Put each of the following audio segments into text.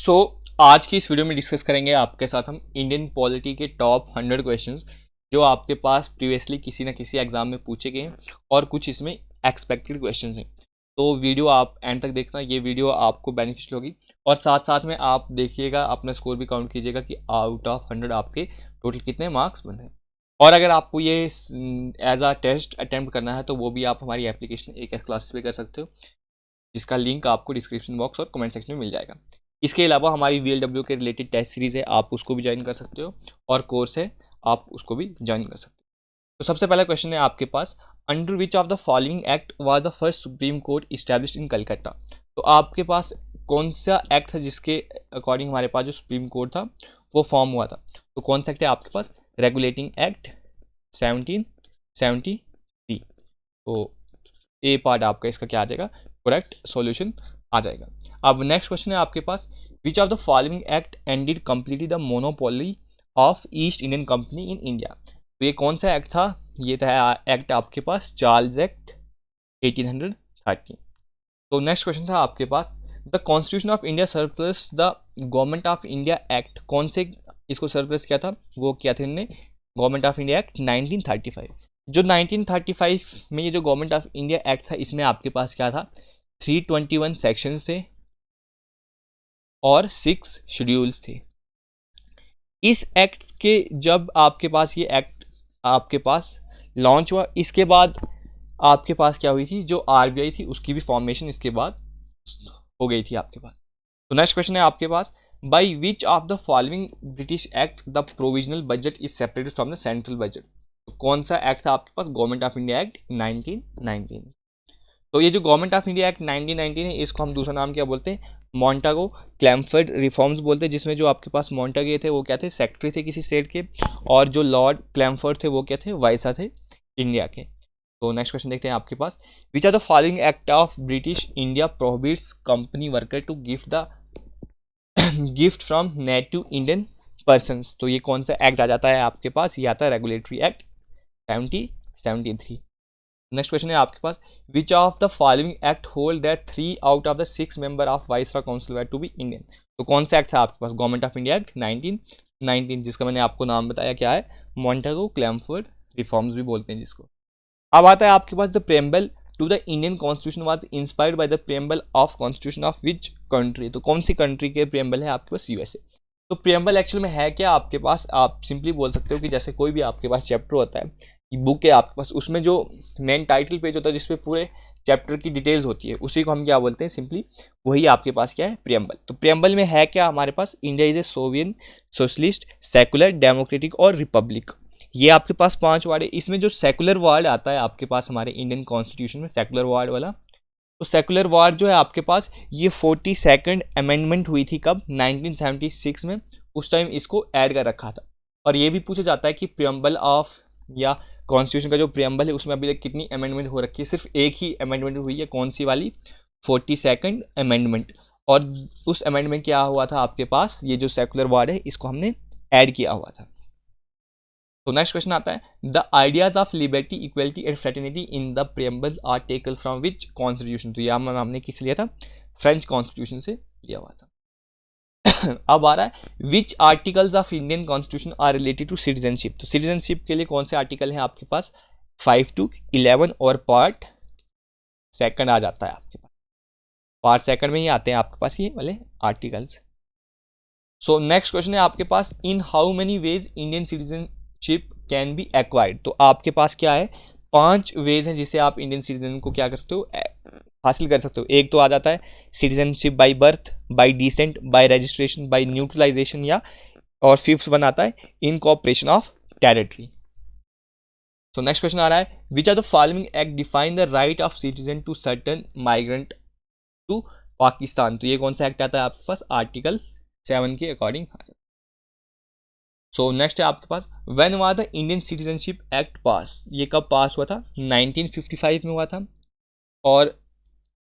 सो आज की इस वीडियो में डिस्कस करेंगे आपके साथ हम इंडियन पॉलिटी के टॉप 100 क्वेश्चंस जो आपके पास प्रीवियसली किसी ना किसी एग्जाम में पूछे गए हैं और कुछ इसमें एक्सपेक्टेड क्वेश्चंस हैं। तो वीडियो आप एंड तक देखना, ये वीडियो आपको बेनिफिशियल होगी और साथ साथ में आप देखिएगा, अपना स्कोर भी काउंट कीजिएगा कि आउट ऑफ 100 आपके टोटल कितने मार्क्स बने हैं। और अगर आपको ये एज अ टेस्ट अटैम्प्ट करना है तो वो भी आप हमारी एप्लीकेशन एक क्लासेस पे कर सकते हो, जिसका लिंक आपको डिस्क्रिप्शन बॉक्स और कमेंट सेक्शन में मिल जाएगा। इसके अलावा हमारी VLW के रिलेटेड टेस्ट सीरीज़ है, आप उसको भी ज्वाइन कर सकते हो और कोर्स है, आप उसको भी ज्वाइन कर सकते हो। तो सबसे पहला क्वेश्चन है आपके पास, under which of the following act was the first supreme court established in Calcutta. तो आपके पास कौन सा एक्ट था जिसके अकॉर्डिंग हमारे पास जो सुप्रीम कोर्ट था वो फॉर्म हुआ था। तो कौन सा एक्ट है आपके पास, रेगुलेटिंग एक्ट 1773। तो ए पार्ट आपका इसका क्या आ जाएगा, करेक्ट सॉल्यूशन आ जाएगा। अब नेक्स्ट क्वेश्चन है आपके पास, which of the following act ended completely the monopoly of East Indian company in India. तो ये कौन सा एक्ट था, ये था एक्ट आपके पास चार्ल्स एक्ट 1830। तो नेक्स्ट क्वेश्चन था आपके पास, the constitution of India surplus the government of India act. कौन से इसको सरप्लस किया था, वो किया था इन्होंने गवर्नमेंट ऑफ इंडिया एक्ट 1935। जो 1935 में ये जो गवर्नमेंट ऑफ इंडिया एक्ट था, इसमें आपके पास क्या था, 321 सेक्शंस थे और 6 शेड्यूल्स थे। इस एक्ट के जब आपके पास ये एक्ट आपके पास लॉन्च हुआ, इसके बाद आपके पास क्या हुई थी, जो RBI थी उसकी भी फॉर्मेशन इसके बाद हो गई थी आपके पास। तो नेक्स्ट क्वेश्चन है आपके पास, by which of the following British act the provisional budget is separated from the central budget. तो कौन सा एक्ट था आपके पास, गवर्नमेंट ऑफ इंडिया एक्ट 1919। तो ये जो गवर्नमेंट ऑफ इंडिया एक्ट 1919 है, इसको हम दूसरा नाम क्या बोलते हैं, मॉन्टागो क्लैमफर्ड रिफॉर्म्स बोलते हैं, जिसमें जो आपके पास मॉन्टागे थे वो क्या थे, सेक्रेटरी थे किसी स्टेट के, और जो लॉर्ड क्लैमफर्ड थे वो क्या थे, वाइसरा थे इंडिया के। तो नेक्स्ट क्वेश्चन देखते हैं आपके पास, which are the following act of British India prohibits company worker to gift from native Indian persons. तो ये कौन सा एक्ट आ जाता है आपके पास, ये आता है रेगुलेटरी एक्ट 1773। नेक्स्ट क्वेश्चन है आपके पास, which of the following act hold that 3 out of the 6 member of viceroy council were to be Indian. तो कौन सा एक्ट है आपके पास, गवर्नमेंट ऑफ इंडिया एक्ट 1919, जिसका मैंने आपको नाम बताया क्या है, मॉन्टागो क्लैमफर्ड रिफॉर्म्स भी बोलते हैं जिसको। अब आता है आपके पास, the preamble to the Indian constitution was inspired by the preamble of constitution of which country. तो कौन सी कंट्री के प्रेम्बल है आपके पास, USA। तो प्रेम्बल एक्चुअल में है क्या आपके पास, आप सिंपली बोल सकते हो कि जैसे कोई भी आपके पास चैप्टर होता है, बुक है आपके पास, उसमें जो मेन टाइटल पेज होता है जिसपे पूरे चैप्टर की डिटेल्स होती है, उसी को हम क्या बोलते हैं, सिंपली वही आपके पास क्या है, प्रेम्बल। तो प्रेम्बल में है क्या हमारे पास, India is a sovereign socialist secular democratic और रिपब्लिक। ये आपके पास 5 वर्ड है। इसमें जो सेकुलर वर्ड आता है आपके पास हमारे इंडियन कॉन्स्टिट्यूशन में, सेकुलर वर्ड वाला, तो सेकुलर वर्ड जो है आपके पास, ये 42nd अमेंडमेंट हुई थी कब, 1976 में। उस टाइम इसको ऐड कर रखा था। और ये भी पूछा जाता है कि प्रियम्बल ऑफ या कॉन्स्टिट्यूशन का जो प्रियम्बल है उसमें अभी तक कितनी अमेंडमेंट हो रखी है, सिर्फ एक ही अमेंडमेंट हुई है, कौन सी वाली, 42nd अमेंडमेंट। और उस अमेंडमेंट क्या हुआ था आपके पास, ये जो सेकुलर वर्ड है इसको हमने ऐड किया हुआ था। तो नेक्स्ट क्वेश्चन आता है, the ideas of liberty equality and fraternity in the preamble are taken from which constitution. तो यह हमने किस लिया था, फ्रेंच कॉन्स्टिट्यूशन से लिया हुआ था। अब आ रहा है, which articles of Indian constitution are related to citizenship. तो सिटीजनशिप के लिए कौन से आर्टिकल हैं आपके पास, 5 to 11 और पार्ट 2 आ जाता है आपके पास, पार्ट 2 में ही आते हैं आपके पास ये वाले आर्टिकल्स। सो नेक्स्ट क्वेश्चन है आपके पास, in how many ways Indian citizenship can be acquired. तो आपके पास क्या है, 5 वेज हैं जिसे आप इंडियन सिटीजन को क्या कर सकते हो, हासिल कर सकते हो। एक तो आ जाता है citizenship by birth, by descent, by registration, by naturalization, या और 5th वन आता है incorporation of territory. So next question आ रहा है, which are the following act define the right of citizen to certain migrant to Pakistan. तो ये कौन सा एक्ट आता है आपके पास, आर्टिकल 7 के अकॉर्डिंग आ जाता है। सो नेक्स्ट है आपके पास, when was the Indian citizenship act pass. ये कब पास हुआ था, 1955 में हुआ था। और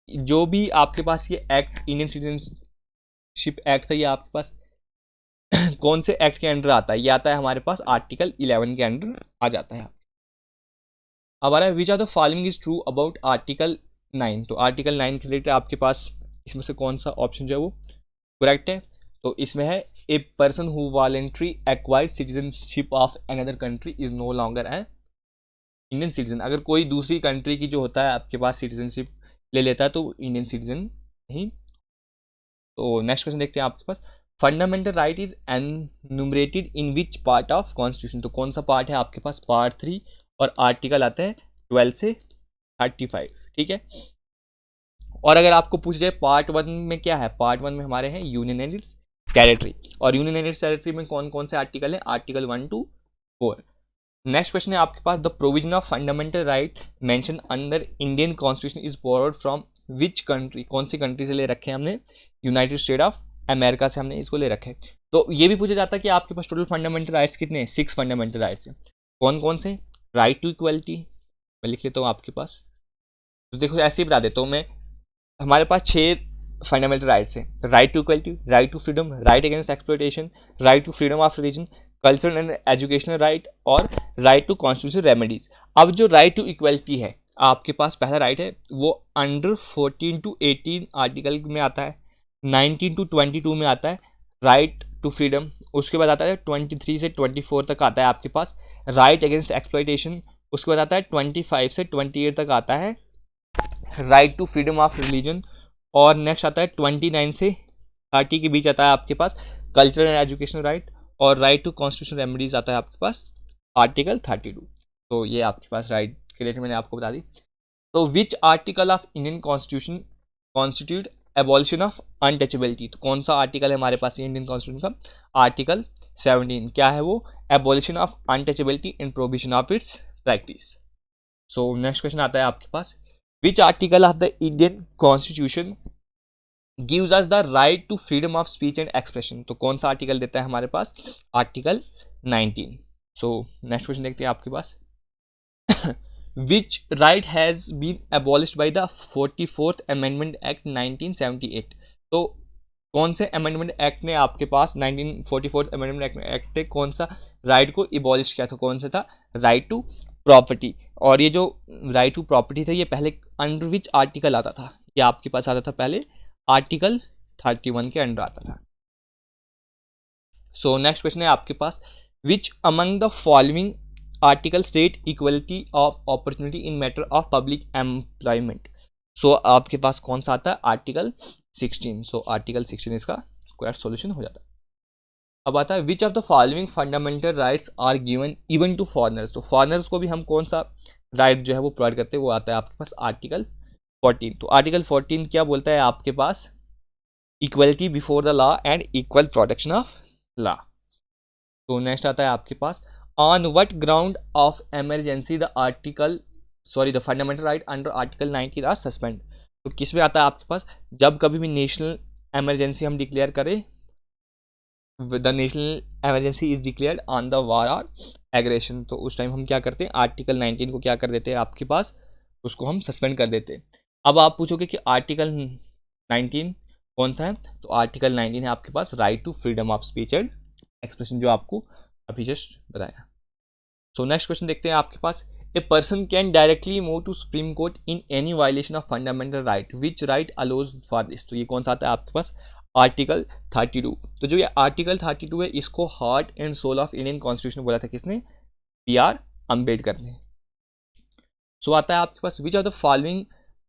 जो भी आपके पास ये एक्ट इंडियन सिटीजनशिप एक्ट था, ये आपके पास कौन से एक्ट के अंडर आता है, ये आता है हमारे पास आर्टिकल 11 के अंडर आ जाता है। अब आ रहा है, which are the following is true about article 9। तो आर्टिकल 9 के रिलेटेड आपके पास इसमें से कौन सा ऑप्शन जो है वो करेक्ट है, तो इसमें है a person who voluntary acquired citizenship of another country is no longer an Indian citizen. अगर कोई दूसरी कंट्री की जो होता है आपके पास सिटीजनशिप ले लेता है तो वो इंडियन सिटीजन नहीं। तो नेक्स्ट क्वेश्चन देखते हैं आपके पास, fundamental right is enumerated in which part of constitution. तो कौन सा पार्ट है आपके पास, पार्ट 3 और आर्टिकल आते हैं 12 से 35, ठीक है। और अगर आपको पूछ जाए पार्ट 1 में क्या है, पार्ट 1 में हमारे हैं यूनियन एंड इट्स टेरिटरी, और यूनियन एंड इट्स टेरिटरी में कौन कौन से आर्टिकल हैं, आर्टिकल 1 to 4। नेक्स्ट क्वेश्चन है आपके पास, the provision of fundamental right mention under Indian constitution is borrowed from which country. कौन सी कंट्री से ले रखे हैं हमने, यूनाइटेड स्टेट ऑफ अमेरिका से हमने इसको ले रखे। तो ये भी पूछा जाता है कि आपके पास टोटल फंडामेंटल राइट्स कितने हैं, 6 फंडामेंटल राइट्स हैं। कौन कौन से, राइट टू इक्वलिटी, मैं लिख लेता हूँ आपके पास। तो देखो ऐसे ही बता देता हूँ मैं, हमारे पास 6 फंडामेंटल राइट्स हैं, right to equality, right to freedom, right against exploitation, right to freedom of religion, cultural and educational right और राइट टू कॉन्स्टिट्यूशनल रेमेडीज। अब जो राइट टू इक्वलिटी है आपके पास, पहला राइट है वो अंडर 14 to 18 आर्टिकल में आता है, 19 to 22 में आता है राइट टू फ्रीडम, उसके बाद आता है 23 से 24 तक आता है आपके पास राइट अगेंस्ट एक्सप्लॉयटेशन, उसके बाद आता है 25 से 28 तक आता है right to freedom of religion, और नेक्स्ट आता है 29 से 30 के बीच आता है आपके पास कल्चरल एंड एजुकेशनल राइट, और राइट टू कॉन्स्टिट्यूशनल रेमेडीज आता है आपके पास आर्टिकल 32। तो ये आपके पास राइट के रिलेटेड मैंने आपको बता दी। तो which article of Indian constitution constitute abolition of untouchability. तो कौन सा आर्टिकल है हमारे पास इंडियन कॉन्स्टिट्यूशन का, आर्टिकल 17। क्या है वो, abolition of untouchability and prohibition of its practice. So next question आता है आपके पास, which article of the Indian constitution gives us the right to freedom of speech and expression. तो कौन सा आर्टिकल देता है हमारे पास, आर्टिकल 19। सो नेक्स्ट क्वेश्चन देखते हैं आपके पास, which right has been abolished by the 44th amendment act 1978। तो कौन से अमेंडमेंट एक्ट ने आपके पास 1944 अमेंडमेंट एक्ट ने कौन सा राइट को इबॉलिश किया था, कौन सा था, राइट टू प्रॉपर्टी। और ये जो राइट टू प्रॉपर्टी था ये पहले अंडर विच आर्टिकल आता था, ये आपके पास आता था पहले आर्टिकल 31 के अंडर आता था। सो नेक्स्ट क्वेश्चन है आपके पास, which among the following article state equality of opportunity in matter of public employment. So आपके पास कौन सा आता है, आर्टिकल 16। सो आर्टिकल 16 इसका करेक्ट सॉल्यूशन हो जाता है। अब आता है, which of the following fundamental rights are given even to foreigners. तो फॉरनर्स को भी हम कौन सा राइट जो है वो प्रोवाइड करते हैं, वो आता है आपके पास आर्टिकल 14। तो आर्टिकल 14 क्या बोलता है आपके पास, equality before the law and equal protection of law. तो नेक्स्ट आता है आपके पास, on what ground of emergency the fundamental right under article 19 are suspend. तो किस में आता है आपके पास, जब कभी भी नेशनल इमरजेंसी हम डिक्लेयर करें, the national emergency is declared on the war और एग्रेशन, तो उस टाइम हम क्या करते हैं, आर्टिकल 19 को क्या कर देते हैं आपके पास, उसको हम सस्पेंड कर देते हैं। अब आप पूछोगे कि आर्टिकल 19 कौन सा है, तो आर्टिकल 19 है आपके पास right to freedom of speech and expression, जो आपको अभी जस्ट बताया। सो नेक्स्ट क्वेश्चन देखते हैं आपके पास, a person can directly move to supreme court in any violation of fundamental right, which right allows for this. तो ये कौन सा आता है आपके पास, आर्टिकल 32। तो जो ये आर्टिकल 32 है इसको heart and soul of Indian constitution बोला था किसने, PR अम्बेडकर ने। सो आता है आपके पास, which of the following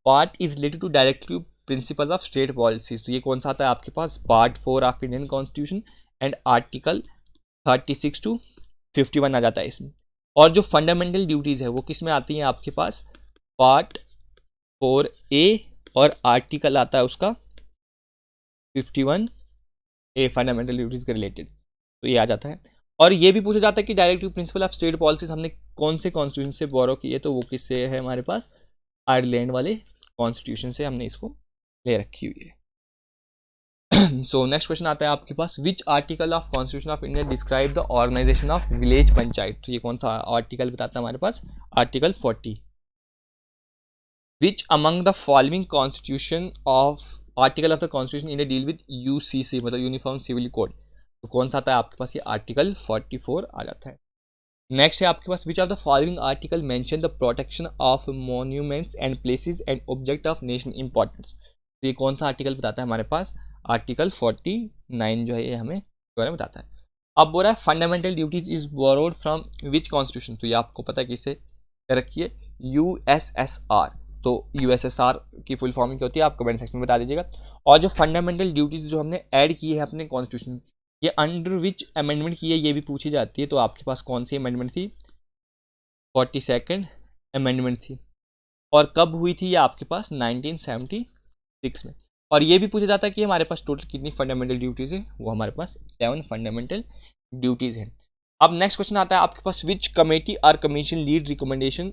part is related to directly principles of state policies. तो ये कौन सा आता है आपके पास, part 4 of Indian constitution and article 36 to 51 आ जाता है इसमें। और जो फंडामेंटल ड्यूटीज़ है वो किस में आती हैं आपके पास, पार्ट 4A और आर्टिकल आता है उसका 51A फंडामेंटल ड्यूटीज़ के रिलेटेड, तो ये आ जाता है। और ये भी पूछा जाता है कि directive principle of state policies हमने कौन से कॉन्स्टिट्यूशन से बोरो किए, तो वो किससे है हमारे पास, आयरलैंड वाले कॉन्स्टिट्यूशन से हमने इसको ले रखी हुई है। सो नेक्स्ट क्वेश्चन आता है आपके पास, which article of constitution of India describe the organization of village panchayat. तो ये कौन सा आर्टिकल बताता है हमारे पास, article 40। Which among the following constitution of article of the constitution India deal with UCC, मतलब यूनिफॉर्म सिविल कोड। तो कौन सा आता है आपके पास, ये आर्टिकल 44 आ जाता है। नेक्स्ट है आपके पास, which of the following article mention the protection of monuments and places and object of national importance. तो ये कौन सा आर्टिकल बताता है हमारे पास, आर्टिकल 49 जो है ये हमें बारे में बताता है। अब बोल रहा है fundamental duties is borrowed from which constitution, तो ये आपको पता है किसे रखिए, यूएसएसआर। तो यूएसएसआर की फुल फॉर्म क्या होती है आप कमेंट सेक्शन में बता दीजिएगा। और जो फंडामेंटल ड्यूटीज जो हमने ऐड की है अपने कॉन्स्टिट्यूशन में, ये अंडर विच अमेंडमेंट की है ये भी पूछी जाती है। तो आपके पास कौन सी अमेंडमेंट थी, 42nd अमेंडमेंट थी। और कब हुई थी ये आपके पास 1976 में। और ये भी पूछा जाता है कि हमारे पास टोटल कितनी फंडामेंटल ड्यूटीज़ है, वो हमारे पास 11 फंडामेंटल ड्यूटीज़ हैं। अब नेक्स्ट क्वेश्चन आता है आपके पास, which committee or commission lead recommendation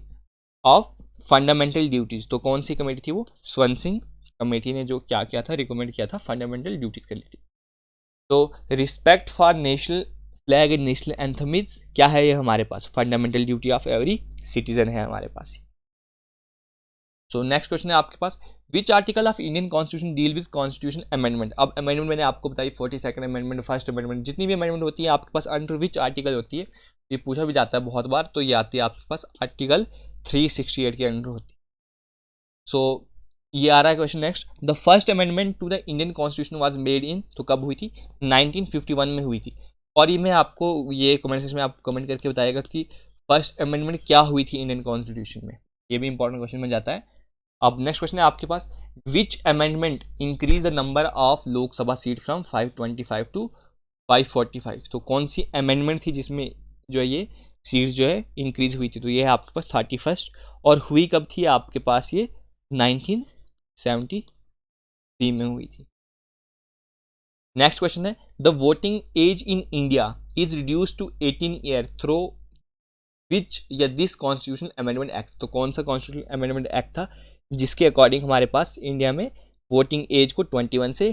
of fundamental duties, तो कौन सी कमेटी थी वो, स्वर्ण सिंह कमेटी ने जो क्या किया था, रिकमेंड किया था फंडामेंटल ड्यूटीज़ के लिए। तो respect for national flag and national anthem is क्या है, ये हमारे पास fundamental duty of every citizen है हमारे पास। सो नेक्स्ट क्वेश्चन है आपके पास, which article of Indian constitution deal with constitution amendment. अब अमेंडमेंट मैंने आपको बताई 42nd अमेंडमेंट, फर्स्ट अमेंडमेंट, जितनी भी अमेंडमेंट होती है आपके पास अंडर विच आर्टिकल होती है, ये पूछा भी जाता है बहुत बार। तो ये आती है आपके पास आर्टिकल 368 के अंडर होती है। सो ये आ रहा है question next, the first amendment to the Indian constitution was made in, तो कब हुई थी, 1951 में हुई थी। और ये मैं आपको ये कमेंट सेक्शन में आप कमेंट करके बताएगा कि फर्स्ट अमेंडमेंट क्या हुई थी इंडियन कॉन्स्टिट्यूशन में, ये भी इंपॉर्टेंट क्वेश्चन में जाता है। अब नेक्स्ट क्वेश्चन है आपके पास, which amendment increase the number of Lok Sabha seat from 525 to 545, तो कौन सी अमेंडमेंट थी जिसमें जो है ये सीट्स जो है इंक्रीज हुई थी, तो ये है आपके पास 31st। और हुई कब थी आपके पास ये 1973 में हुई थी। नेक्स्ट क्वेश्चन है, the voting age in India is reduce to 18 year through which या दिस कॉन्स्टिट्यूशनल अमेंडमेंट एक्ट, तो कौन सा कॉन्स्टिट्यूशनल अमेंडमेंट एक्ट था जिसके अकॉर्डिंग हमारे पास इंडिया में वोटिंग एज को 21 से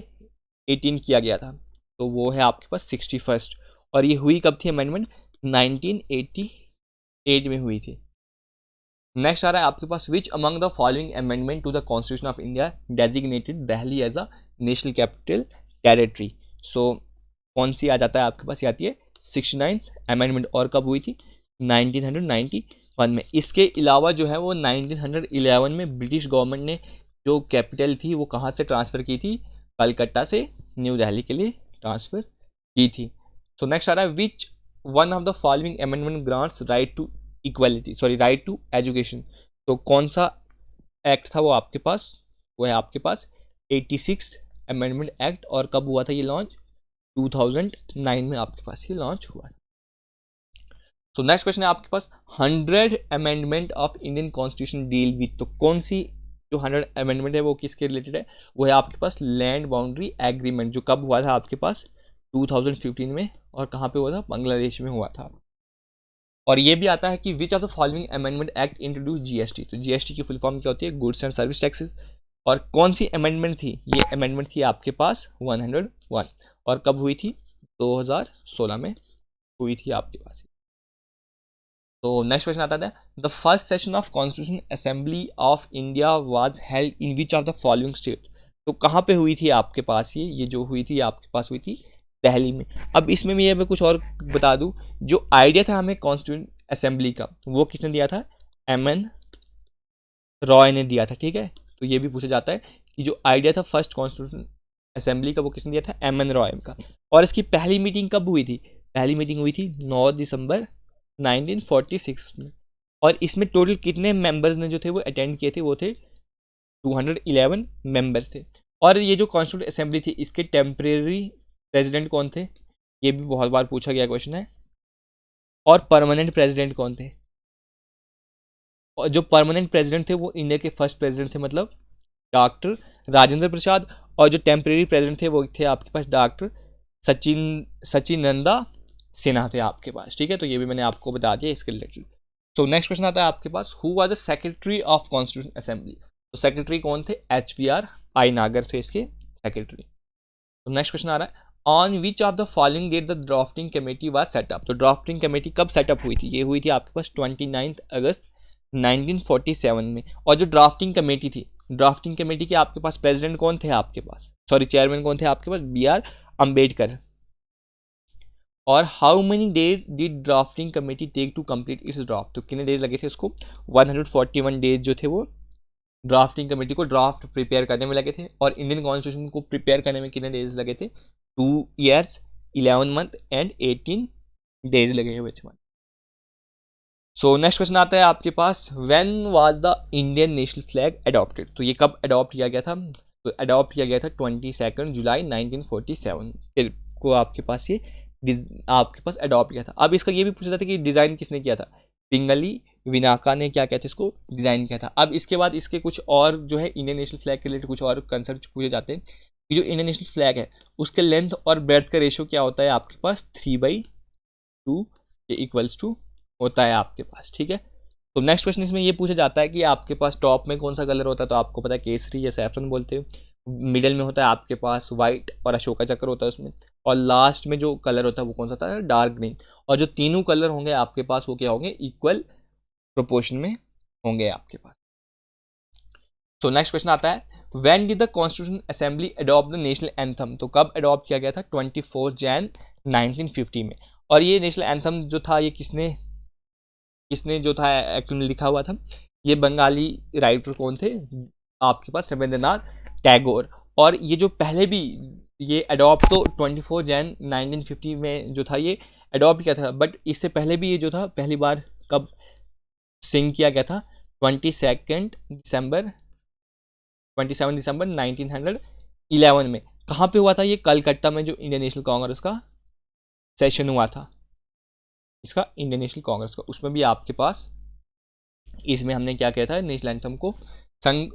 18 किया गया था, तो वो है आपके पास 61st। और ये हुई कब थी अमेंडमेंट, 1988 में हुई थी। नेक्स्ट आ रहा है आपके पास, which among the following amendment to the constitution of India designated Delhi as a national capital territory, so कौन सी आ जाता है आपके पास, ये आती है 69 अमेंडमेंट। और कब हुई थी, 1991 में। इसके अलावा जो है वो 1911 में ब्रिटिश गवर्नमेंट ने जो कैपिटल थी वो कहाँ से ट्रांसफ़र की थी, कलकत्ता से न्यू दिल्ली के लिए ट्रांसफ़र की थी। सो नेक्स्ट आ रहा है, which one of the following amendment grants right to equality, sorry right to education, तो कौन सा एक्ट था वो आपके पास, वो है आपके पास 86 अमेंडमेंट एक्ट। और कब हुआ था ये लॉन्च, 2009 में आपके पास ये लॉन्च हुआ। सो नेक्स्ट क्वेश्चन है आपके पास, 100 amendment of Indian constitution deal with, तो कौन सी जो 100 अमेंडमेंट है वो किसके रिलेटेड है, वो है आपके पास लैंड बाउंड्री एग्रीमेंट, जो कब हुआ था आपके पास 2015 में। और कहाँ पे हुआ था, बांग्लादेश में हुआ था। और ये भी आता है कि विच of the following amendment act introduce GST, तो जीएसटी की फुल फॉर्म क्या होती है, गुड्स एंड सर्विस टैक्सेस। और कौन सी अमेंडमेंट थी, ये अमेंडमेंट थी आपके पास 101। और कब हुई थी, 2016 में हुई थी आपके पास। तो नेक्स्ट क्वेश्चन आता है, the first session of constitution assembly of India was held in which of the following state, तो कहाँ पे हुई थी आपके पास ये जो हुई थी आपके पास हुई थी दिल्ली में। अब इसमें मैं कुछ और बता दूं, जो आइडिया था हमें कॉन्स्टिट्यूशन असेंबली का वो किसने दिया था, एमएन रॉय ने दिया था, ठीक है। तो ये भी पूछा जाता है कि जो आइडिया था फर्स्ट कॉन्स्टिट्यूशन असेंबली का वो किसने दिया था, एमएन रॉय का। और इसकी पहली मीटिंग कब हुई थी, पहली मीटिंग हुई थी 9 दिसंबर 1946 में। और इसमें टोटल कितने मेंबर्स ने जो थे वो अटेंड किए थे, वो थे 211 मेंबर्स थे। और ये जो कॉन्स्टिट्यूंट असेंबली थी इसके टेम्परेरी प्रेसिडेंट कौन थे, ये भी बहुत बार पूछा गया क्वेश्चन है। और परमानेंट प्रेसिडेंट कौन थे, और जो परमानेंट प्रेसिडेंट थे वो इंडिया के फर्स्ट प्रेसिडेंट थे, मतलब डॉक्टर राजेंद्र प्रसाद। और जो टेम्परेरी प्रेसिडेंट थे वो थे आपके पास डॉक्टर सचिनंदा सिन्हा थे आपके पास, ठीक है। तो ये भी मैंने आपको बता दिया इसके रिलेटेड। सो नेक्स्ट क्वेश्चन आता है आपके पास, who was the secretary of constitution assembly, तो सेक्रेटरी कौन थे, HVR आइनागर थे इसके सेक्रेटरी। तो नेक्स्ट क्वेश्चन आ रहा है, on which of the following date the drafting committee was set up, तो ड्राफ्टिंग कमेटी कब सेटअप हुई थी, ये हुई थी आपके पास 29 अगस्त 1947 में। और जो ड्राफ्टिंग कमेटी थी, ड्राफ्टिंग कमेटी के आपके पास प्रेसिडेंट कौन थे आपके पास, सॉरी चेयरमैन कौन थे आपके पास, BR अम्बेडकर। और how many days did drafting committee take to complete its draft, तो कितने डेज लगे थे उसको, 141 डेज जो थे वो ड्राफ्टिंग कमेटी को ड्राफ्ट प्रिपेयर करने में लगे थे, और इंडियन कॉन्स्टिट्यूशन को प्रिपेयर करने में कितने डेज लगे थे? 2 years 11 month एंड 18 days लगे हुए थे। सो नेक्स्ट क्वेश्चन आता है आपके पास, when was the Indian national flag adopted? तो ये कब अडॉप्ट किया गया था? तो अडॉप्ट किया गया था 22 जुलाई 1947 फिर को आपके पास ये आपके पास अडॉप्ट किया था। अब इसका ये भी पूछा था कि डिज़ाइन किसने किया था? पिंगली विनाका ने क्या कहते हैं इसको डिज़ाइन किया था। अब इसके बाद इसके कुछ और जो है इंडियन नेशनल फ्लैग के रिलेटेड कुछ और कंसेप्ट पूछे जाते हैं कि जो इंडियन नेशनल फ्लैग है उसके लेंथ और ब्रेड्थ का रेशियो क्या होता है आपके पास? 3/2 के इक्वल्स टू होता है आपके पास, ठीक है। तो नेक्स्ट क्वेश्चन इसमें ये पूछा जाता है कि आपके पास टॉप में कौन सा कलर होता है? तो आपको पता है केसरी या सैफरन बोलते हो। मिडिल में होता है आपके पास वाइट और अशोका चक्र होता है उसमें, और लास्ट में जो कलर होता है वो कौन सा होता है? Dark green. और जो तीनों कलर होंगे आपके पास वो क्या होंगे? इक्वल प्रोपोर्शन में होंगे आपके पास। तो नेक्स्ट क्वेश्चन आता है, when did the constitution assembly adopt the national anthem? तो कब अडॉप्ट किया गया था? 24 जैन 1950 में। और ये नेशनल एंथम जो था ये किसने जो था एक्चुअली लिखा हुआ था? ये बंगाली राइटर कौन थे आपके पास? रविंद्रनाथ टैगोर। और ये जो पहले भी ये अडॉप्ट तो 24 जैन 1950 में जो था ये अडॉप्ट किया था, बट इससे पहले भी ये जो था पहली बार कब सिंग किया गया था? 27 दिसंबर 1911 में। कहाँ पे हुआ था ये? कलकत्ता में, जो इंडियन नेशनल कांग्रेस का सेशन हुआ था इसका, इंडियन नेशनल कांग्रेस का, उसमें भी आपके पास इसमें हमने क्या किया था? नेशनल एंथम को संग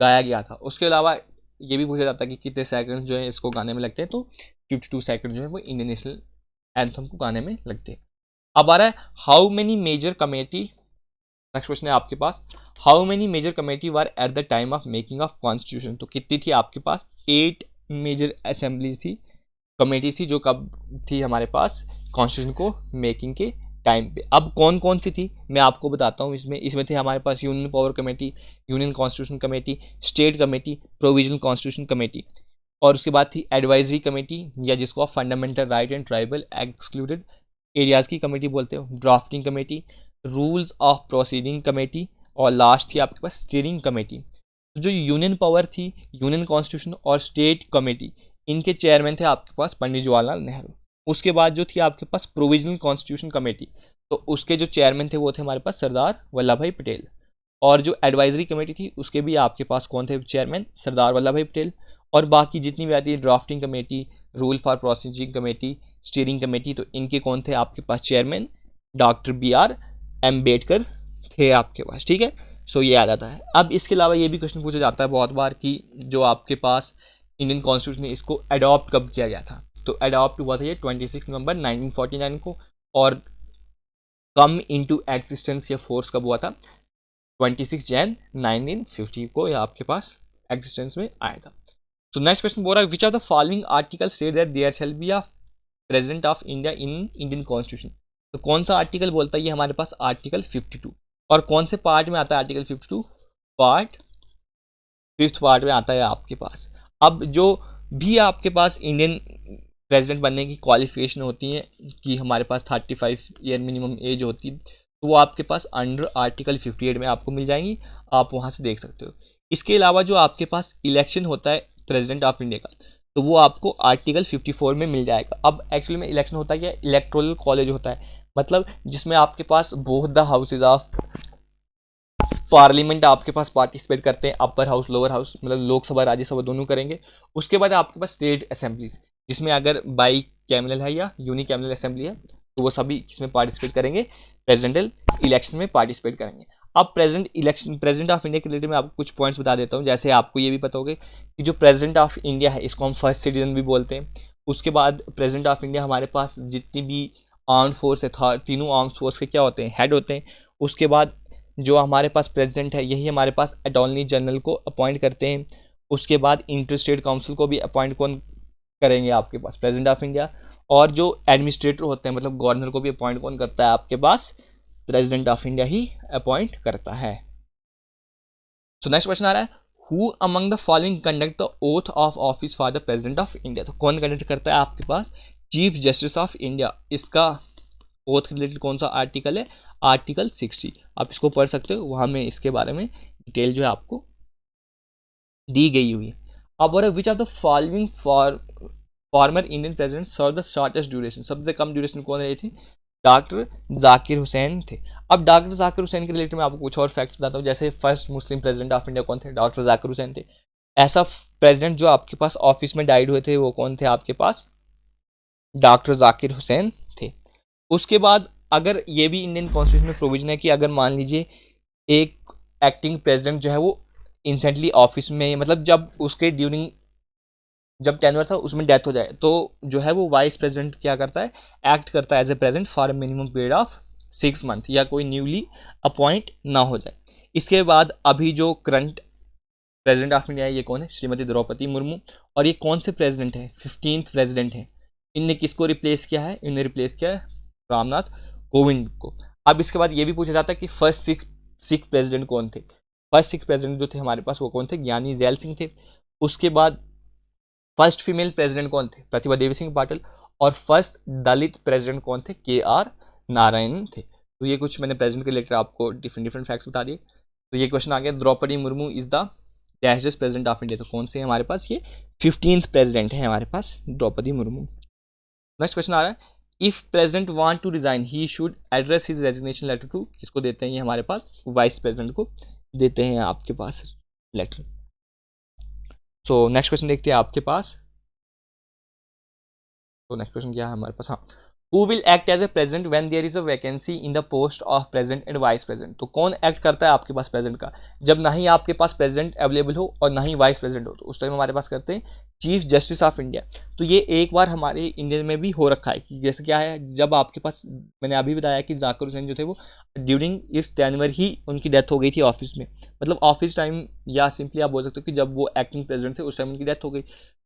गाया गया था। उसके अलावा ये भी पूछा जाता है कि कितने सेकंड जो है इसको गाने में लगते हैं? तो 52 सेकंड जो है वो इंडियन नेशनल एंथम को गाने में लगते हैं। अब आ रहा है, how many major committee? Next question है आपके पास, how many major committee were at the time of making of constitution? तो कितनी थी आपके पास? 8 मेजर असेंबलीज थी, कमेटीज थी, जो कब थी हमारे पास कॉन्स्टिट्यूशन को मेकिंग के टाइम पे। अब कौन कौन सी थी मैं आपको बताता हूँ। इसमें थे हमारे पास union power committee, union constitution committee, state committee, provisional constitution committee, और उसके बाद थी एडवाइजरी कमेटी, या जिसको आप fundamental right and tribal excluded areas की कमेटी बोलते हो, drafting committee, rules of proceeding committee, और लास्ट थी आपके पास स्टीयरिंग कमेटी। तो जो यूनियन पावर थी, यूनियन कॉन्स्टिट्यूशन और स्टेट कमेटी, इनके चेयरमैन थे आपके पास पंडित जवाहरलाल नेहरू। उसके बाद जो थी आपके पास प्रोविजनल कॉन्स्टिट्यूशन कमेटी, तो उसके जो चेयरमैन थे वो थे हमारे पास सरदार वल्लभ भाई पटेल। और जो एडवाइजरी कमेटी थी उसके भी आपके पास कौन थे चेयरमैन? सरदार वल्लभ भाई पटेल। और बाकी जितनी भी आती है drafting committee, rule for processing committee, steering committee, तो इनके कौन थे आपके पास चेयरमैन? डॉक्टर BR अम्बेडकर थे आपके पास, ठीक है। सो ये आ जाता है। अब इसके अलावा ये भी क्वेश्चन पूछा जाता है बहुत बार कि जो आपके पास इंडियन कॉन्स्टिट्यूशन है इसको अडॉप्ट कब किया गया था? तो अडॉप्ट हुआ था ये 26 नवंबर 1949 को, और कम इनटू एग्जिस्टेंस या फोर्स कब हुआ था? 26 जैन 1950 को यह आपके पास एग्जिस्टेंस में आया था। सो नेक्स्ट क्वेश्चन बोल रहा है, which of the following article state that there shall be a president of India in Indian constitution? तो कौन सा आर्टिकल बोलता है? ये हमारे पास आर्टिकल 52। और कौन से पार्ट में आता है आर्टिकल 52? पार्ट 5th पार्ट में आता है आपके पास। अब जो भी आपके पास इंडियन प्रेसिडेंट बनने की क्वालिफिकेशन होती है कि हमारे पास 35 ईयर मिनिमम एज होती है, तो वो आपके पास अंडर आर्टिकल 58 में आपको मिल जाएंगी, आप वहाँ से देख सकते हो। इसके अलावा जो आपके पास इलेक्शन होता है प्रेसिडेंट ऑफ इंडिया का, तो वो आपको आर्टिकल 54 में मिल जाएगा। अब एक्चुअली में इलेक्शन होता है क्या? इलेक्टोरल कॉलेज होता है, मतलब जिसमें आपके पास both the houses of parliament आपके पास पार्टिसिपेट करते हैं, अपर हाउस लोअर हाउस, मतलब लोकसभा राज्यसभा दोनों करेंगे। उसके बाद आपके पास स्टेट असेंबलीज, जिसमें अगर बाई कैमरल है या यूनी कैमरल असेंबली है तो वो सभी इसमें पार्टिसिपेट करेंगे, प्रेसिडेंशियल इलेक्शन में पार्टिसिपेट करेंगे। अब प्रेसिडेंट ऑफ इंडिया के रिलेटेड मैं आपको कुछ पॉइंट्स बता देता हूँ। जैसे आपको ये भी पता होगा कि जो प्रेसिडेंट ऑफ इंडिया है इसको हम फर्स्ट सिटीजन भी बोलते हैं। उसके बाद प्रेसिडेंट ऑफ इंडिया हमारे पास जितनी भी आर्म फोर्स है, तीनों आर्म फोर्स के क्या होते हैं? हेड होते हैं। उसके बाद जो हमारे पास प्रेसिडेंट है यही हमारे पास अटॉर्नी जनरल को अपॉइंट करते हैं। उसके बाद इंटर स्टेट काउंसिल को भी अपॉइंट कौन करेंगे? आपके पास प्रेसिडेंट ऑफ इंडिया। और जो एडमिनिस्ट्रेटर होते हैं, मतलब गवर्नर को भी अपॉइंट कौन करता है? आपके पास प्रेसिडेंट ऑफ इंडिया ही अपॉइंट करता है। सो नेक्स्ट क्वेश्चन आ रहा है, who among the following conduct the oath of office for the president of India? तो कौन कंडक्ट करता है आपके पास? Chief justice of India. इसका ओथ रिलेटेड कौन सा आर्टिकल है? आर्टिकल 60। आप इसको पढ़ सकते हो, वहाँ में इसके बारे में डिटेल जो है आपको दी गई हुई है। अब और which of the following former Indian president serve the shortest duration, सबसे कम ड्यूरेशन कौन रही थी? डॉक्टर जाकिर हुसैन थे। अब डॉक्टर जाकिर हुसैन के रिलेटेड मैं आपको कुछ और फैक्ट्स बताता हूँ। जैसे first Muslim president of India कौन थे? डॉक्टर जाकिर हुसैन थे। ऐसा प्रेसिडेंट जो आपके पास ऑफिस में डाइड हुए थे वो कौन थे आपके पास? डॉक्टर जाकिर हुसैन थे। उसके बाद अगर ये भी इंडियन कॉन्स्टिट्यूशन में प्रोविजन है कि अगर मान लीजिए एक एक्टिंग प्रेसिडेंट जो है वो इंस्टेंटली ऑफिस में, मतलब जब उसके ड्यूरिंग जब टेन्योर था उसमें डेथ हो जाए, तो जो है वो वाइस प्रेसिडेंट क्या करता है? एक्ट करता है as a president for minimum period of 6 month, या कोई न्यूली अपॉइंट ना हो जाए। इसके बाद अभी जो करंट प्रेसिडेंट ऑफ इंडिया है ये कौन है? श्रीमती द्रौपदी मुर्मू। और ये कौन से प्रेसिडेंट है? 15th प्रेसिडेंट है। इनने किसको रिप्लेस किया है? इन्हें रिप्लेस किया है रामनाथ कोविंद को। अब इसके बाद ये भी पूछा जाता है कि फर्स्ट सिख प्रेसिडेंट कौन थे? फर्स्ट सिख प्रेसिडेंट जो थे हमारे पास वो कौन थे? ज्ञानी जैल सिंह थे। उसके बाद फर्स्ट फीमेल प्रेसिडेंट कौन थे? प्रतिभा देवी सिंह पाटिल। और फर्स्ट दलित प्रेसिडेंट कौन थे? KR नारायण थे। तो ये कुछ मैंने प्रेसिडेंट के रिलेटेड आपको डिफरेंट डिफरेंट फैक्ट्स बता दिए। तो ये क्वेश्चन आ गया, Draupadi Murmu is the dashest president of India. तो कौन से हमारे पास? ये 15th प्रेसिडेंट है हमारे पास द्रौपदी मुर्मू। नेक्स्ट क्वेश्चन आ रहा है, if president want to resign he should address his resignation letter to, किसको देते हैं ये हमारे पास? वाइस प्रेसिडेंट को देते हैं आपके पास लेटर। सो नेक्स्ट क्वेश्चन देखते हैं आपके पास। तो नेक्स्ट क्वेश्चन क्या है हमारे पास? हाँ, who will act as a president when there is a vacancy in the post of president and vice president. तो कौन एक्ट करता है आपके पास प्रेसिडेंट का? जब ना ही आपके पास प्रेसिडेंट अवेलेबल हो और ना ही वाइस प्रेसिडेंट हो, तो उस टाइम हमारे पास करते हैं चीफ जस्टिस ऑफ इंडिया। तो ये एक बार हमारे इंडिया में भी हो रखा है कि जैसे क्या है, जब आपके पास मैंने अभी बताया कि जाकिर हुसैन जो थे वो ड्यूरिंग इस टेन्योर ही उनकी डेथ हो गई थी ऑफिस में, मतलब ऑफिस टाइम, या सिंपली आप बोल सकते हो कि जब वो एक्टिंग प्रेसिडेंट थे उस टाइम उनकी डेथ हो गई।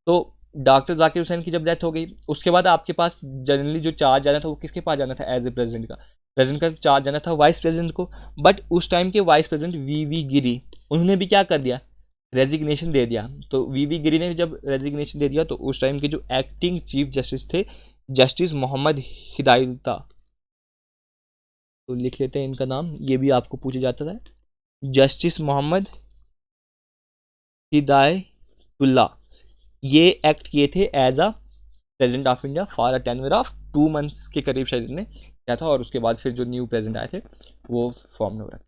तो डॉक्टर जाकिर हुसैन की जब डेथ हो गई उसके बाद आपके पास जनरली जो चार्ज जाना था वो किसके पास जाना था? एज ए प्रेसिडेंट का, प्रेसिडेंट का चार्ज जाना था वाइस प्रेसिडेंट को। बट उस टाइम के वाइस प्रेसिडेंट वी गिरी, उन्होंने भी क्या कर दिया? रेजिग्नेशन दे दिया। तो वी गिरी ने जब रेजिग्नेशन दे दिया तो उस टाइम के जो एक्टिंग चीफ जस्टिस थे, जस्टिस मोहम्मद हिदायतुल्लाह, तो लिख लेते हैं इनका नाम, ये भी आपको पूछा जाता था, जस्टिस मोहम्मद हिदायतुल्लाह। ये एक्ट किए थे as a president of India for a tenure of 2 months के करीब शायद ने किया था, और उसके बाद फिर जो न्यू प्रेसिडेंट आए थे वो फॉर्म में हो रहा था।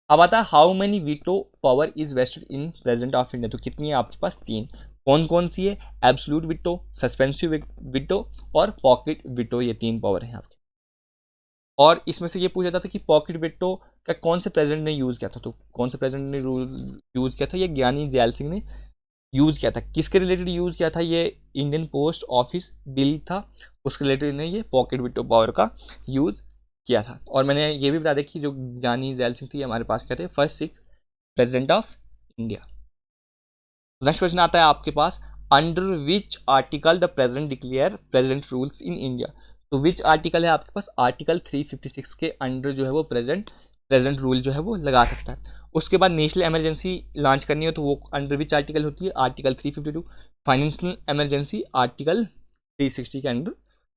अब आता है how many veto power is vested in president of India. तो कितनी है आपके पास? 3। कौन कौन सी है? एब्सोल्यूट वीटो, सस्पेंसिव वीटो और पॉकेट वीटो, ये 3 पावर हैं आपके। और इसमें से ये पूछा जाता था कि पॉकेट वीटो का कौन से प्रेसिडेंट ने यूज़ किया था? तो कौन से प्रेसिडेंट ने यूज़ किया था? ये ज्ञानी जैल सिंह ने यूज़ किया था। किसके रिलेटेड यूज़ किया था? ये इंडियन पोस्ट ऑफिस बिल था, उसके रिलेटेड ने ये पॉकेट विटो पावर का यूज़ किया था। और मैंने ये भी बता दिया कि जो ज्ञानी जैल सिंह थी हमारे पास क्या थे? First Sikh president of India. Next question आता है आपके पास, under which article the president declare president rules in India. तो विच आर्टिकल है आपके पास? आर्टिकल 356 के अंडर जो है वो प्रेसिडेंट रूल जो है वो लगा सकता है। उसके बाद नेशनल इमरजेंसी लॉन्च करनी हो तो वो अंडर विच आर्टिकल होती है? आर्टिकल 352। फाइनेंशियल इमरजेंसी आर्टिकल 360 के अंडर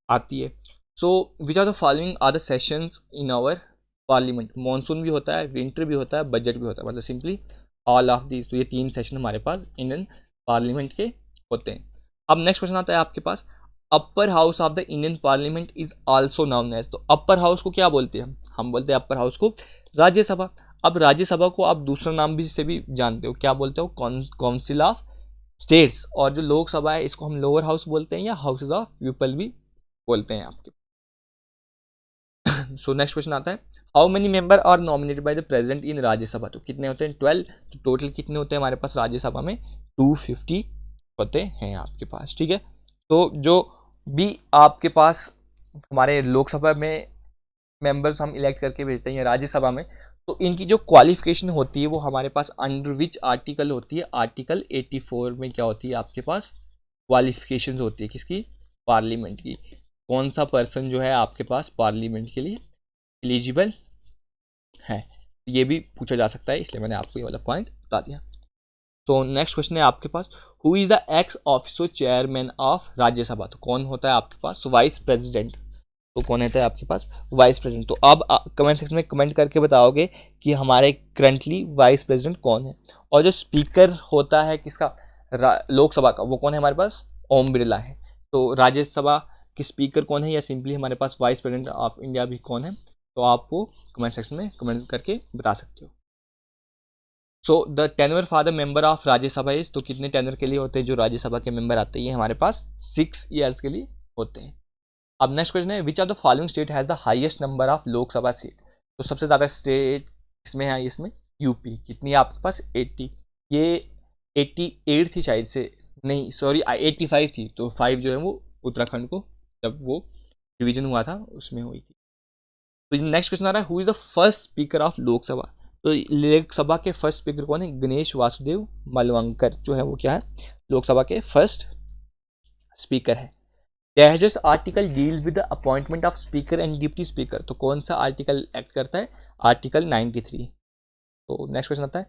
आती है। So which are the following are the sessions in our parliament. Monsoon भी होता है, विंटर भी होता है, बजट भी होता है, मतलब सिंपली ऑल ऑफ दीज। तो ये 3 सेशन हमारे पास इंडियन पार्लियामेंट के होते हैं। अब नेक्स्ट क्वेश्चन आता है आपके पास, upper house of the Indian parliament is also known as. तो अपर हाउस को क्या बोलते हैं? हम बोलते हैं अपर हाउस को राज्यसभा। अब राज्यसभा को आप दूसरा नाम भी से भी जानते हो, क्या बोलते हो? Council of states. और जो लोकसभा है इसको हम लोअर हाउस बोलते हैं या हाउसेज ऑफ पीपल भी बोलते हैं आपके। सो नेक्स्ट क्वेश्चन आता है, how many member are nominated by the president in Rajya Sabha. तो कितने होते हैं? 12। तो टोटल कितने होते हैं हमारे पास राज्यसभा में? 250 होते हैं आपके पास, ठीक है। तो जो भी आपके पास हमारे लोकसभा में मेंबर्स हम इलेक्ट करके भेजते हैं राज्यसभा में, तो इनकी जो क्वालिफिकेशन होती है वो हमारे पास अंडर विच आर्टिकल होती है? आर्टिकल 84 में क्या होती है आपके पास? क्वालिफिकेशन होती है किसकी? पार्लियामेंट की। कौन सा पर्सन जो है आपके पास पार्लियामेंट के लिए एलिजिबल है, ये भी पूछा जा सकता है, इसलिए मैंने आपको ये वाला पॉइंट बता दिया। तो नेक्स्ट क्वेश्चन है आपके पास, who is the ex officio chairman of Rajya Sabha. तो कौन होता है आपके पास? Vice president. तो कौन रहता है आपके पास, वाइस प्रेसिडेंट। तो अब कमेंट सेक्शन में कमेंट करके बताओगे कि हमारे करंटली वाइस प्रेसिडेंट कौन है। और जो स्पीकर होता है किसका, लोकसभा का, वो कौन है हमारे पास, ओम बिरला है। तो राज्यसभा के स्पीकर कौन है, या सिंपली हमारे पास वाइस प्रेसिडेंट ऑफ इंडिया भी कौन है, तो आप वो कमेंट सेक्शन में कमेंट करके बता सकते हो। So the tenure for the member of Rajya Sabha is, तो कितने टेनर के लिए होते हैं जो राज्यसभा के मेंबर आते हैं, ये हमारे पास 6 ईयर्स के लिए होते हैं। अब नेक्स्ट क्वेश्चन है, which of the following state has the highest number of Lok Sabha seat. तो सबसे ज़्यादा स्टेट इसमें है, इसमें यूपी, कितनी है आपके पास, 80। ये 88 थी शायद से, नहीं सॉरी 85 थी, तो 5 जो है वो उत्तराखंड को जब वो डिवीजन हुआ था उसमें हुई थी। तो नेक्स्ट क्वेश्चन आ रहा है, who is the first speaker of Lok Sabha. तो लोकसभा के फर्स्ट स्पीकर कौन है, गणेश वासुदेव मलवंकर जो है वो क्या है, लोकसभा के फर्स्ट स्पीकर है। Digest article deals with the appointment of speaker and deputy speaker. तो कौन सा आर्टिकल एक्ट करता है, आर्टिकल 93। तो नेक्स्ट क्वेश्चन आता है,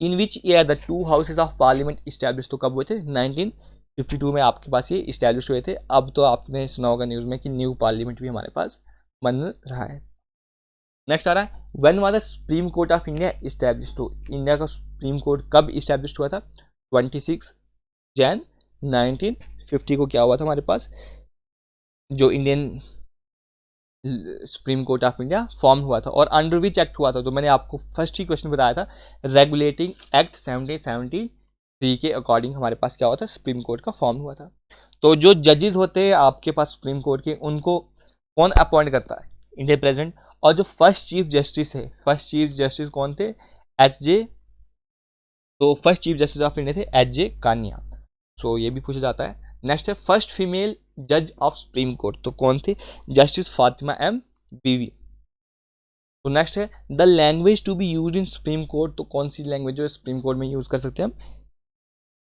in which year the 2 houses of parliament establish. तो कब हुए थे, 1952 में आपके पास ये इस्टेब्लिश हुए थे। अब तो आपने सुना होगा न्यूज़ में कि न्यू पार्लियामेंट भी हमारे पास बन रहा है। नेक्स्ट आ रहा है, when was the supreme court of India establish. तो इंडिया का सुप्रीम कोर्ट कब इस्टेब्लिश हुआ था, 26 जैन 1950 को क्या हुआ था हमारे पास, जो Indian supreme court of India form हुआ था। और अंडर विच एक्ट हुआ था, जो मैंने आपको फर्स्ट ही क्वेश्चन बताया था, रेगुलेटिंग एक्ट 1773 के अकॉर्डिंग हमारे पास क्या हुआ था, सुप्रीम कोर्ट का फॉर्म हुआ था। तो जो जजेस होते हैं आपके पास सुप्रीम कोर्ट के, उनको कौन अपॉइंट करता है, इंडियन प्रेसिडेंट। और जो फर्स्ट चीफ जस्टिस है, फर्स्ट चीफ जस्टिस कौन थे, एच.जे. तो first chief justice of India थे एच.जे. कानिया। सो ये भी पूछा जाता है। नेक्स्ट है, फर्स्ट फीमेल जज ऑफ सुप्रीम कोर्ट। तो कौन थे, जस्टिस फातिमा एम बीवी। तो नेक्स्ट है, the language to be used in supreme court. तो कौन सी लैंग्वेज जो सुप्रीम कोर्ट में यूज कर सकते हैं हम,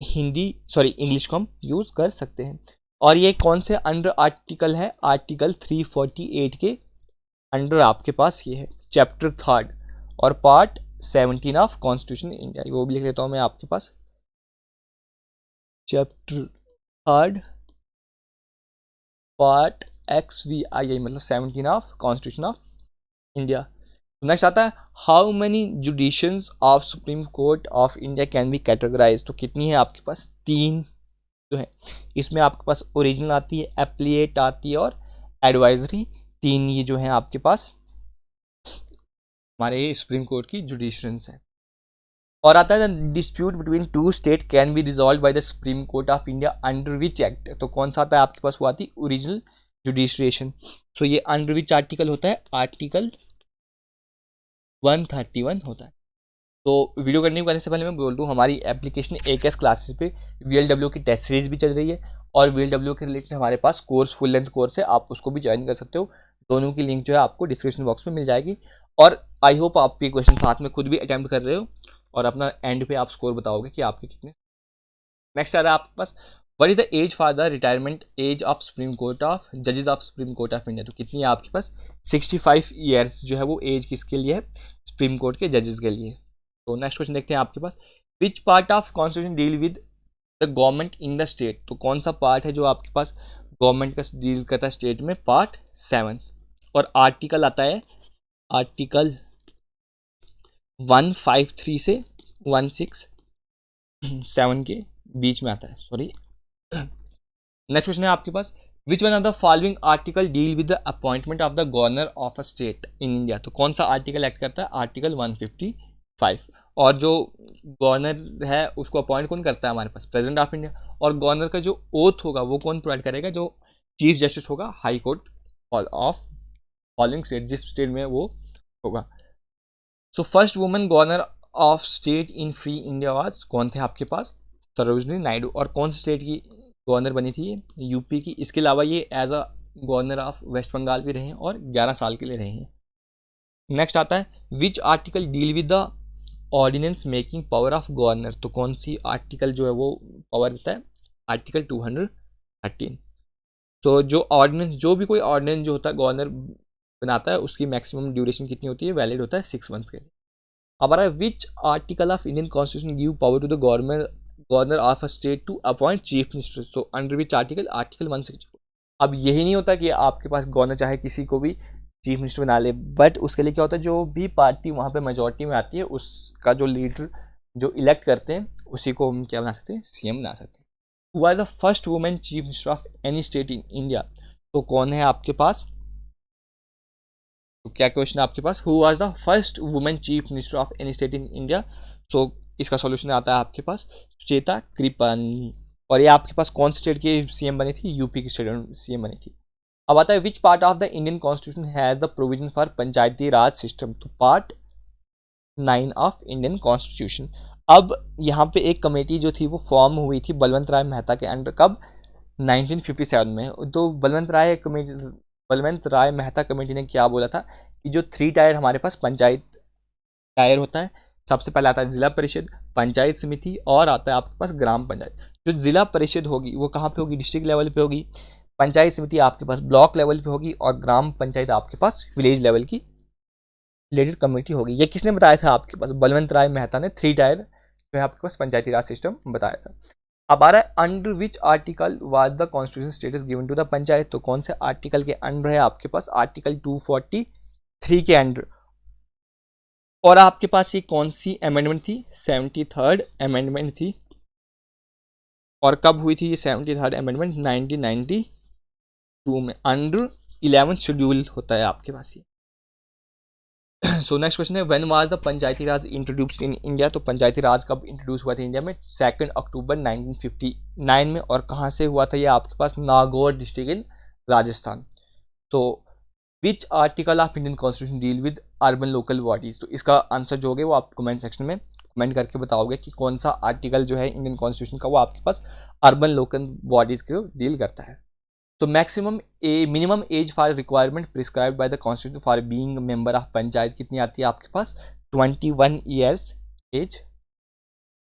हिंदी सॉरी इंग्लिश को हम यूज कर सकते हैं। और ये कौन से अंडर आर्टिकल है, आर्टिकल 348 के अंडर आपके पास ये है, चैप्टर 3 और पार्ट 17 ऑफ कॉन्स्टिट्यूशन इंडिया। वो भी लिख लेता हूँ मैं आपके पास, चैप्टर 3 पार्ट XVI मतलब 17 of constitution of India. Next आता है, how many jurisdictions of supreme court of India can be categorize. तो कितनी है आपके पास, 3 जो है। इसमें आपके पास ओरिजिनल आती है, एप्लीएट आती है और एडवाइजरी, 3 ये जो है आपके पास हमारे सुप्रीम कोर्ट की जुडिशंस हैं। और आता है, dispute between 2 state can be resolve by the supreme court of India under which act. तो कौन सा आता है आपके पास, वो आती है ओरिजिनल जुडिशरिएशन। सो ये अंडर विच आर्टिकल होता है, आर्टिकल 131 होता है। तो वीडियो करने करने से पहले मैं बोल दूँ, हमारी एप्लीकेशन AKS क्लासेस पे VLW की टेस्ट सीरीज भी चल रही है, और VLW के रिलेटेड हमारे पास कोर्स फुल लेंथ कोर्स है, आप उसको भी ज्वाइन कर सकते हो। दोनों की लिंक जो है आपको डिस्क्रिप्शन बॉक्स में मिल जाएगी। और आई होप आप ये क्वेश्चन साथ में खुद भी अटैम्प्ट कर रहे हो और अपना एंड पे आप स्कोर बताओगे कि आपके कितने। नेक्स्ट आ रहा है आपके पास, what is the age for the retirement age of supreme court of जजेस of supreme court of India. तो कितनी है आपके पास, 65 ईयर्स जो है वो एज किसके लिए है, सुप्रीम कोर्ट के जजेस के लिए। तो नेक्स्ट क्वेश्चन देखते हैं आपके पास, which part of constitution deal with the government in the state. तो कौन सा पार्ट है जो आपके पास गवर्नमेंट का डील करता है स्टेट में, पार्ट 7। और आर्टिकल आता है, आर्टिकल 153 से 167 के बीच में आता है, सॉरी। नेक्स्ट क्वेश्चन है आपके पास, which one of the following article deal with the appointment of the governor of a state in India. तो कौन सा आर्टिकल एक्ट करता है, आर्टिकल 155। और जो गवर्नर है उसको अपॉइंट कौन करता है, हमारे पास प्रेसिडेंट ऑफ इंडिया। और गवर्नर का जो ओथ होगा वो कौन प्रोवाइड करेगा, जो चीफ जस्टिस होगा high court of following state, जिस स्टेट में वो होगा। So first women governor of state in free India was, कौन थे आपके पास, सरोजनी नायडू। और कौन सी स्टेट की गवर्नर बनी थी, यूपी की। इसके अलावा ये as a governor of West Bengal भी रहे हैं और 11 साल के लिए रहे हैं। नेक्स्ट आता है, which article deal with the ordinance making power of governor. तो कौन सी आर्टिकल जो है वो पावर देता है, आर्टिकल 213। तो जो ऑर्डिनेंस, जो भी कोई ऑर्डिनेंस जो होता है गवर्नर बनाता है, उसकी मैक्सिमम ड्यूरेशन कितनी होती है, वैलिड होता है 6 मंथ्स के लिए। अब आ रहा है, which article of Indian constitution give power to the governor of a state to appoint chief minister. So under which article, article 164। अब यही नहीं होता कि आपके पास गवर्नर चाहे किसी को भी चीफ मिनिस्टर बना ले, बट उसके लिए क्या होता है, जो भी पार्टी वहाँ पे मेजोरिटी में आती है उसका जो लीडर जो इलेक्ट करते हैं उसी को हम क्या बना सकते हैं, सीएम बना सकते हैं। Who are the first women chief minister of any state in India, तो कौन है आपके पास, तो क्या क्वेश्चन है आपके पास, who was the first women chief minister of any state in India. So इसका सॉल्यूशन आता है आपके पास सुचेता कृपलानी। और ये आपके पास कौन स्टेट की सीएम बनी थी, यूपी की स्टेट सीएम बनी थी। अब आता है विच part of the Indian constitution has the provision for Panchayati Raj system, तो पार्ट 9 ऑफ इंडियन कॉन्स्टिट्यूशन। अब यहाँ पे एक कमेटी जो थी वो फॉर्म हुई थी बलवंत राय मेहता के अंडर, कब, 1957 में। तो बलवंत राय मेहता कमेटी ने क्या बोला था कि जो 3 टायर हमारे पास पंचायत टायर होता है, सबसे पहले आता है जिला परिषद, पंचायत समिति और आता है आपके पास ग्राम पंचायत। जो जिला परिषद होगी वो कहाँ पे होगी, डिस्ट्रिक्ट लेवल पे होगी, पंचायत समिति आपके पास ब्लॉक लेवल पे होगी और ग्राम पंचायत आपके पास विलेज लेवल की रिलेटेड कमेटी होगी। ये किसने बताया था आपके पास, बलवंत राय मेहता ने 3 टायर जो है आपके पास पंचायती राज सिस्टम बताया था। अब आ रहा है under which article was the constitution status given to the panchayat, तो कौन से आर्टिकल के अंडर है आपके पास, आर्टिकल 243 के अंडर। और आपके पास ये कौन सी अमेंडमेंट थी, 73rd अमेंडमेंट थी। और कब हुई थी ये 73rd अमेंडमेंट, 1992 में, अंडर 11th शेड्यूल होता है आपके पास ये। सो नेक्स्ट क्वेश्चन है when was the Panchayati Raj introduced in India, तो पंचायती राज कब इंट्रोड्यूस हुआ था इंडिया में, 2 अक्टूबर 1959 में। और कहाँ से हुआ था ये आपके पास, नागौर डिस्ट्रिक्ट इन राजस्थान। तो which article of Indian constitution deal with urban local bodies, तो इसका आंसर जो होगा वो आप कमेंट सेक्शन में कमेंट करके बताओगे कि कौन सा आर्टिकल जो है इंडियन कॉन्स्टिट्यूशन का वो आपके पास अर्बन लोकल बॉडीज को डील करता है। तो minimum age for requirement prescribed by the constitution for being member of panchayat कितनी आती है आपके पास, 21 ईयर्स एज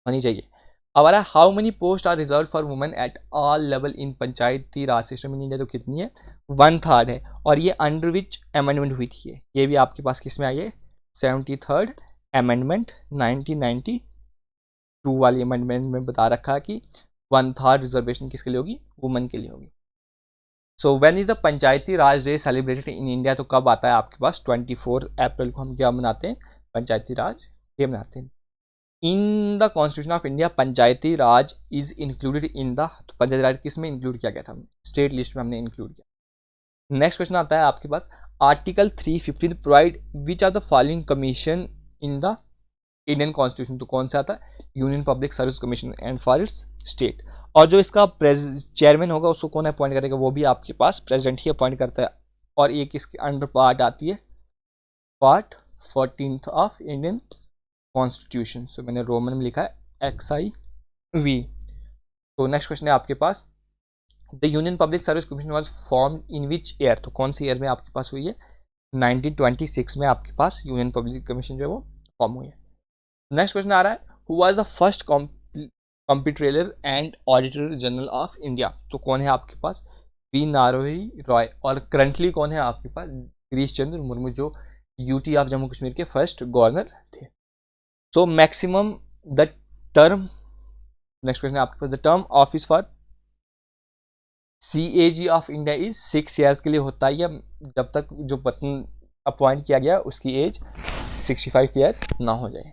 होनी चाहिए। अब आ रहा है how many post are reserve for women at all level in Panchayati Raj system in India, तो कितनी है, 1/3 है। और ये अंडर विच अमेंडमेंट हुई थी, ये भी आपके पास किस में आई है, 73rd अमेंडमेंट 1992 वाली अमेंडमेंट में बता रखा है कि 1/3 रिजर्वेशन किसके लिए होगी, वुमेन के लिए होगी। So when is the Panchayati Raj day celebrated in India, तो कब आता है आपके पास, 24 अप्रैल को हम क्या मनाते हैं, पंचायती राज डे मनाते हैं। In the constitution of India Panchayati Raj is included in the, तो पंचायती राज किस में इंक्लूड किया गया था, स्टेट लिस्ट में हमने इंक्लूड किया। नेक्स्ट क्वेश्चन आता है आपके पास article 315 provide which are the following commission in the Indian constitution, तो कौन सा आता है, union public service commission and for its state. और जो इसका चेयरमैन होगा उसको कौन अपॉइंट करेगा, वो भी आपके पास प्रेसिडेंट ही अपॉइंट करता है। और ये किसके अंडर पार्ट आती है, part 14th of Indian constitution. So मैंने रोमन में लिखा है XIV। तो नेक्स्ट क्वेश्चन है आपके पास the union public service commission was form in which year, तो कौन सी ईयर में आपके पास हुई है, 1926 में आपके पास यूनियन पब्लिक कमीशन जो है वो फॉर्म हुई है। नेक्स्ट क्वेश्चन आ रहा है who was the first comptroller and auditor general of India, तो कौन है आपके पास, वी नारायण रॉय। और करंटली कौन है आपके पास, गिरीश चंद्र मुर्मू जो यूटी ऑफ जम्मू कश्मीर के फर्स्ट गवर्नर थे। So maximum the term, next question है आपके पास the term office for CAG of India is 6 years के लिए होता है, या जब तक जो पर्सन अपॉइंट किया गया उसकी एज 65 ईयर्स ना हो जाए।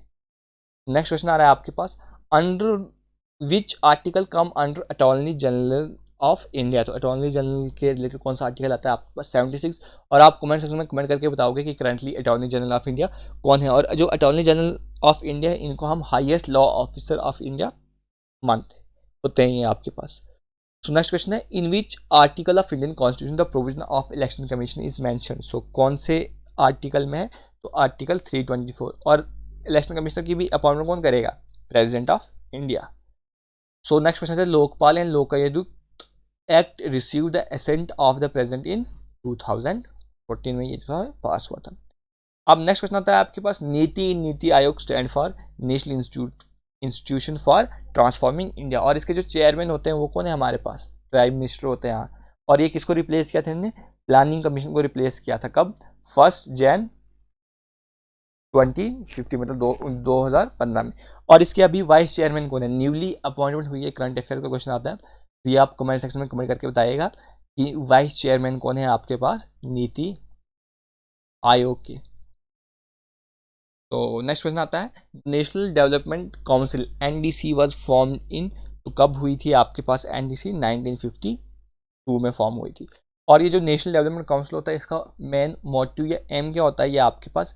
नेक्स्ट क्वेश्चन आ रहा है आपके पास under which article come under attorney general of India, तो अटॉर्नी जनरल के रिलेटेड कौन सा आर्टिकल आता है आपके पास, 76। और आप कमेंट सेक्शन में कमेंट करके बताओगे कि currently attorney general of India कौन है। और जो अटॉर्नी जनरल ऑफ इंडिया है इनको हम highest law officer of India मानते होते हैं ये आपके पास। सो नेक्स्ट क्वेश्चन है in which article of Indian constitution the provision of election commission is mention, so कौन से आर्टिकल में है, तो आर्टिकल 324। और इलेक्शन कमिश्नर की भी अपॉइंटमेंट कौन करेगा, president of India. So next question है Lokpal and Lokayukta act receive the assent of the president in 2014 में ये जो है पास हुआ था। अब नेक्स्ट क्वेश्चन आता है आपके पास NITI Aayog stand for national institution for transforming India. और इसके जो चेयरमैन होते हैं वो कौन है हमारे पास, प्राइम मिनिस्टर होते हैं यहाँ। और ये किसको रिप्लेस किया था इन्होंने, प्लानिंग कमीशन को रिप्लेस किया था, कब, 1 जनवरी 2050 मतलब 2015 में। और इसके अभी वाइस चेयरमैन कौन है, न्यूली अपॉइंटमेंट हुई है, करंट अफेयर का क्वेश्चन आता है। तो ये आप कमेंट सेक्शन में कमेंट करके बताइएगा कि वाइस चेयरमैन कौन है आपके पास नीति आयोग के। तो नेक्स्ट क्वेश्चन आता है, national development council NDC was formed in, तो कब हुई थी आपके पास एनडीसी? 1952 में फॉर्म हुई थी। और ये जो नेशनल डेवलपमेंट काउंसिल होता है, इसका मेन मोटिव या एम क्या होता है? ये आपके पास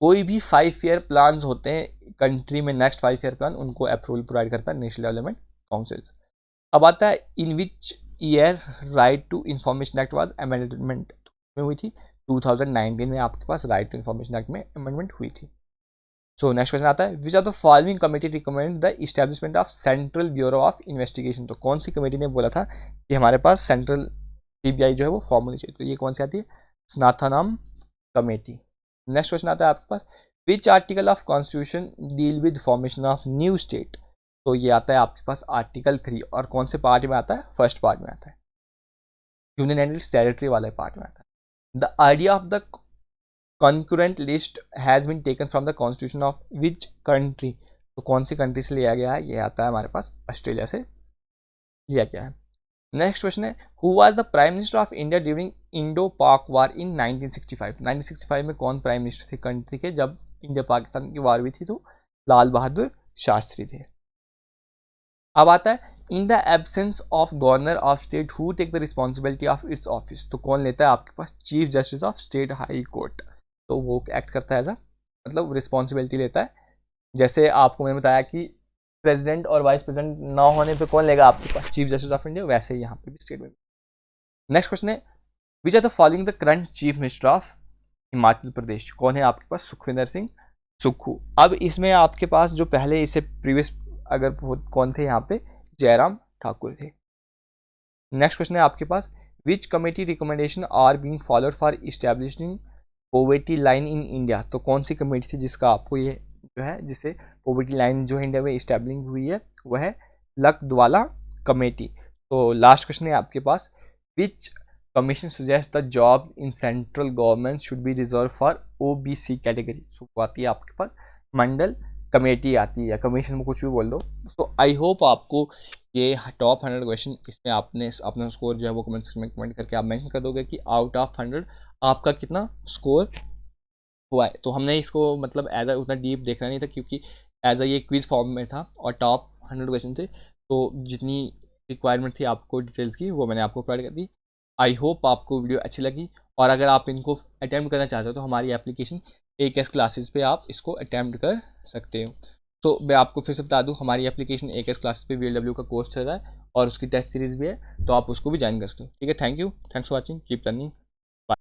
कोई भी 5 ईयर प्लान होते हैं कंट्री में, नेक्स्ट 5 ईयर प्लान, उनको अप्रूवल प्रोवाइड करता है नेशनल डेवलपमेंट काउंसिल। अब आता है, in which year right to information act was amendment में हुई थी? 2019 में आपके पास राइट टू इंफॉर्मेशन एक्ट में अमेंडमेंट हुई थी। सो नेक्स्ट क्वेश्चन आता है, which are the following committee recommend the establishment of central bureau of investigation? तो कौन सी कमेटी ने बोला था कि हमारे पास सेंट्रल सीबीआई जो है वो फॉर्म होनी चाहिए? तो ये कौन सी आती है? स्नाथानम कमेटी। नेक्स्ट क्वेश्चन आता है आपके पास, which article of constitution deal with formation of new state? तो ये आता है आपके पास आर्टिकल 3, और कौन से पार्ट में आता है? फर्स्ट पार्ट में आता है, यूनियन एंड इट्स टेरिटरी वाले पार्ट में आता है। The idea of the concurrent list has been taken from the constitution of which country? तो कौन सी कंट्री से लिया गया है? ये आता है हमारे पास ऑस्ट्रेलिया से लिया गया है। नेक्स्ट क्वेश्चन है, who was the prime minister of India during Indo पाक वार इन 1965? 1965 में कौन प्राइम मिनिस्टर थे कंट्री के जब इंडिया पाकिस्तान की वार हुई थी? तो लाल बहादुर शास्त्री थे। अब आता है, in the absence of governor of state who take the responsibility of its office? तो कौन लेता है आपके पास? Chief justice of state high court. तो वो एक्ट करता है एज अ, मतलब रिस्पॉन्सिबिलिटी लेता है। जैसे आपको मैंने बताया कि प्रेसिडेंट और वाइस प्रेसिडेंट ना होने पे कौन लेगा आपके पास? Chief justice of India. वैसे ही यहाँ पे भी स्टेट में। नेक्स्ट क्वेश्चन है, which are the following the current chief minister of Himachal Pradesh? कौन है आपके पास? सुखविंदर सिंह सुक्खू। अब इसमें आपके पास जो पहले इसे प्रीवियस अगर कौन थे यहाँ पे? जयराम ठाकुर थे। नेक्स्ट क्वेश्चन है आपके पास, which committee recommendation are being followed for establishing poverty line in India? तो कौन सी कमेटी थी जिसका आपको ये जो है, जिसे पॉवर्टी लाइन जो इंडिया में इस्टेब्लिश हुई है, वह है लकद्वाला कमेटी। तो लास्ट क्वेश्चन है आपके पास, which commission suggest the job in central government should be reserve for OBC category? So आती है आपके पास मंडल कमेटी आती है, या कमीशन में कुछ भी बोल दो। सो आई होप आपको ये टॉप 100 क्वेश्चन, इसमें आपने अपना स्कोर जो है वो कमेंट सेक्शन में कमेंट करके आप मेंशन कर दोगे कि आउट ऑफ 100 आपका कितना स्कोर हुआ है। तो हमने इसको मतलब एज अ उतना डीप देखना नहीं था, क्योंकि एज अ ये क्विज फॉर्म में था और टॉप 100 क्वेश्चन थे, तो जितनी रिक्वायरमेंट थी आपको डिटेल्स की वो मैंने आपको प्रोवाइड कर दी। आई होप आपको वीडियो अच्छी लगी, और अगर आप इनको अटैम्प्ट करना चाहते हो तो हमारी एप्लीकेशन AKS क्लासेस पे आप इसको अटैम्प्ट कर सकते हो। तो मैं आपको फिर से बता दूं, हमारी एप्लीकेशन AKS क्लासेस पे VLW का कोर्स चल रहा है और उसकी टेस्ट सीरीज़ भी है, तो आप उसको भी ज्वाइन कर सकते हो। ठीक है, thank you, thanks for watching, keep learning.